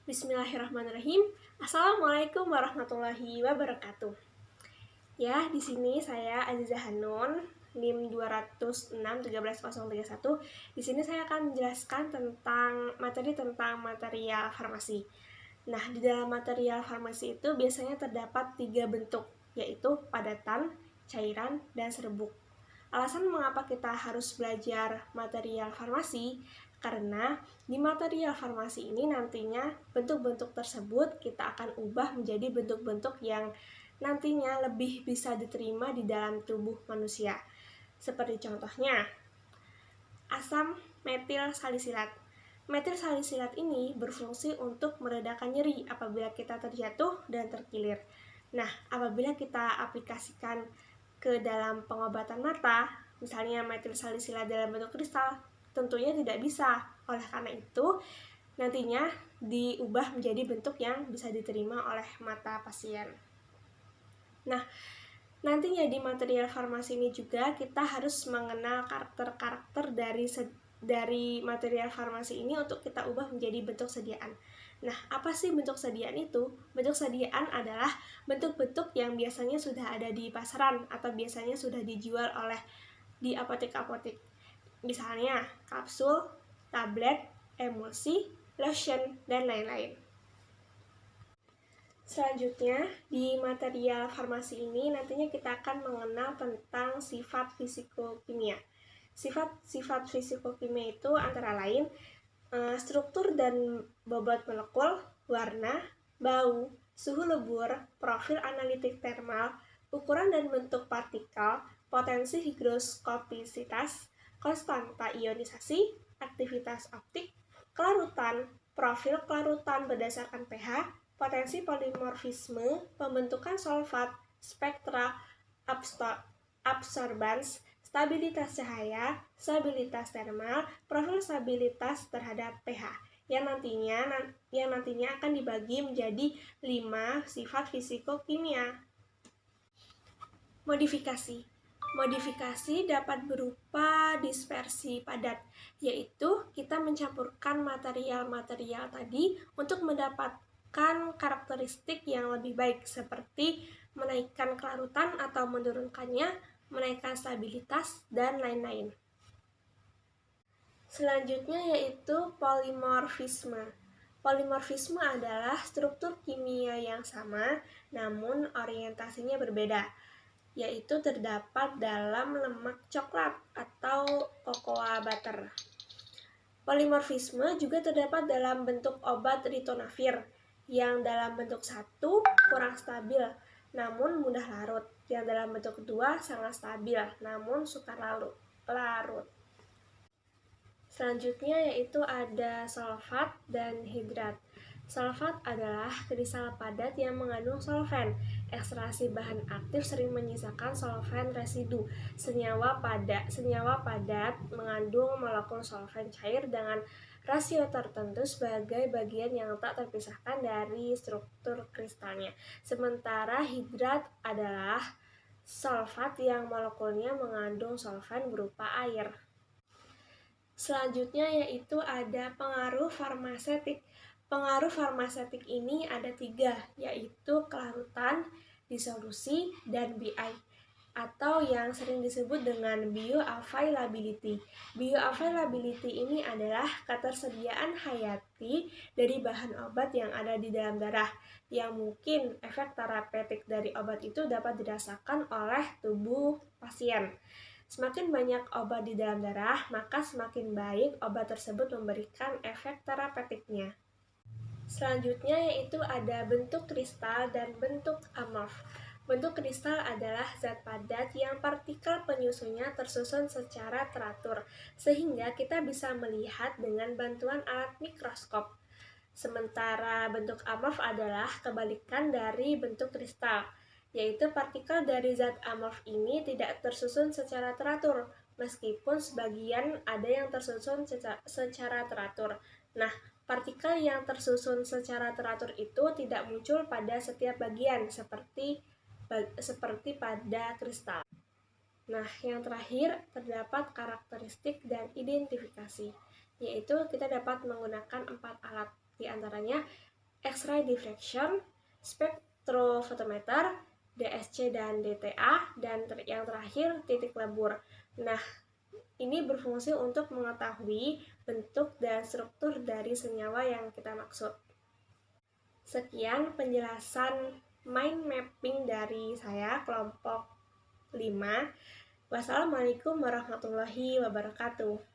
Bismillahirrahmanirrahim. Assalamualaikum warahmatullahi wabarakatuh. Ya, di sini saya Aziza Hanun, NIM 206-13031. Di sini saya akan menjelaskan tentang material farmasi. Nah, di dalam material farmasi itu biasanya terdapat 3 bentuk, yaitu padatan, cairan, dan serbuk. Alasan mengapa kita harus belajar material farmasi karena di material farmasi ini nantinya bentuk-bentuk tersebut kita akan ubah menjadi bentuk-bentuk yang nantinya lebih bisa diterima di dalam tubuh manusia. Seperti contohnya, asam metil salisilat. Metil salisilat ini berfungsi untuk meredakan nyeri apabila kita terjatuh dan terkilir. Nah, apabila kita aplikasikan ke dalam pengobatan mata, misalnya metil salisilat dalam bentuk kristal, tentunya tidak bisa. Oleh karena itu, nantinya diubah menjadi bentuk yang bisa diterima oleh mata pasien. Nah, nantinya di material farmasi ini juga kita harus mengenal karakter-karakter dari material farmasi ini untuk kita ubah menjadi bentuk sediaan. Nah, apa sih bentuk sediaan itu? Bentuk sediaan adalah bentuk-bentuk yang biasanya sudah ada di pasaran atau biasanya sudah dijual oleh di apotek-apotek. Misalnya kapsul, tablet, emulsi, lotion, dan lain-lain. Selanjutnya, di material farmasi ini nantinya kita akan mengenal tentang sifat fisikokimia. Sifat fisikokimia itu antara lain struktur dan bobot molekul, warna, bau, suhu lebur, profil analitik termal, ukuran dan bentuk partikel, potensi higroskopisitas, konstanta ionisasi, aktivitas optik, kelarutan, profil kelarutan berdasarkan pH, potensi polimorfisme, pembentukan solvat, spektra, absorbans, stabilitas cahaya, stabilitas termal, profil stabilitas terhadap pH yang nantinya akan dibagi menjadi 5 sifat fisikokimia. Modifikasi dapat berupa dispersi padat, yaitu kita mencampurkan material-material tadi untuk mendapatkan karakteristik yang lebih baik, seperti menaikkan kelarutan atau menurunkannya, menaikkan stabilitas, dan lain-lain. Selanjutnya yaitu polimorfisme. Polimorfisme adalah struktur kimia yang sama, namun orientasinya berbeda, yaitu terdapat dalam lemak coklat atau cocoa butter. Polimorfisme juga terdapat dalam bentuk obat ritonavir, yang dalam bentuk 1 kurang stabil, namun mudah larut. Yang dalam bentuk 2 sangat stabil, namun sukar larut. Selanjutnya yaitu ada solvat dan hidrat. Solvat adalah kristal padat yang mengandung solven. Ekstraksi bahan aktif sering menyisakan solven residu. Senyawa padat mengandung molekul solven cair dengan rasio tertentu sebagai bagian yang tak terpisahkan dari struktur kristalnya. Sementara hidrat adalah solvat yang molekulnya mengandung solven berupa air. Selanjutnya yaitu ada pengaruh farmasetik. Pengaruh farmasetik ini ada 3, yaitu kelarutan, disolusi, dan BI, atau yang sering disebut dengan bioavailability. Bioavailability ini adalah ketersediaan hayati dari bahan obat yang ada di dalam darah, yang mungkin efek terapeutik dari obat itu dapat dirasakan oleh tubuh pasien. Semakin banyak obat di dalam darah, maka semakin baik obat tersebut memberikan efek terapeutiknya. Selanjutnya yaitu ada bentuk kristal dan bentuk amorf. Bentuk kristal adalah zat padat yang partikel penyusunnya tersusun secara teratur, sehingga kita bisa melihat dengan bantuan alat mikroskop. Sementara bentuk amorf adalah kebalikan dari bentuk kristal, yaitu partikel dari zat amorf ini tidak tersusun secara teratur, meskipun sebagian ada yang tersusun secara teratur. Nah, partikel yang tersusun secara teratur itu tidak muncul pada setiap bagian, seperti pada kristal. Nah, yang terakhir terdapat karakteristik dan identifikasi, yaitu kita dapat menggunakan 4 alat, di antaranya X-ray diffraction, spektrofotometer, DSC dan DTA, dan yang terakhir titik lebur. Nah, ini berfungsi untuk mengetahui bentuk dan struktur dari senyawa yang kita maksud. Sekian penjelasan mind mapping dari saya, kelompok 5. Wassalamualaikum warahmatullahi wabarakatuh.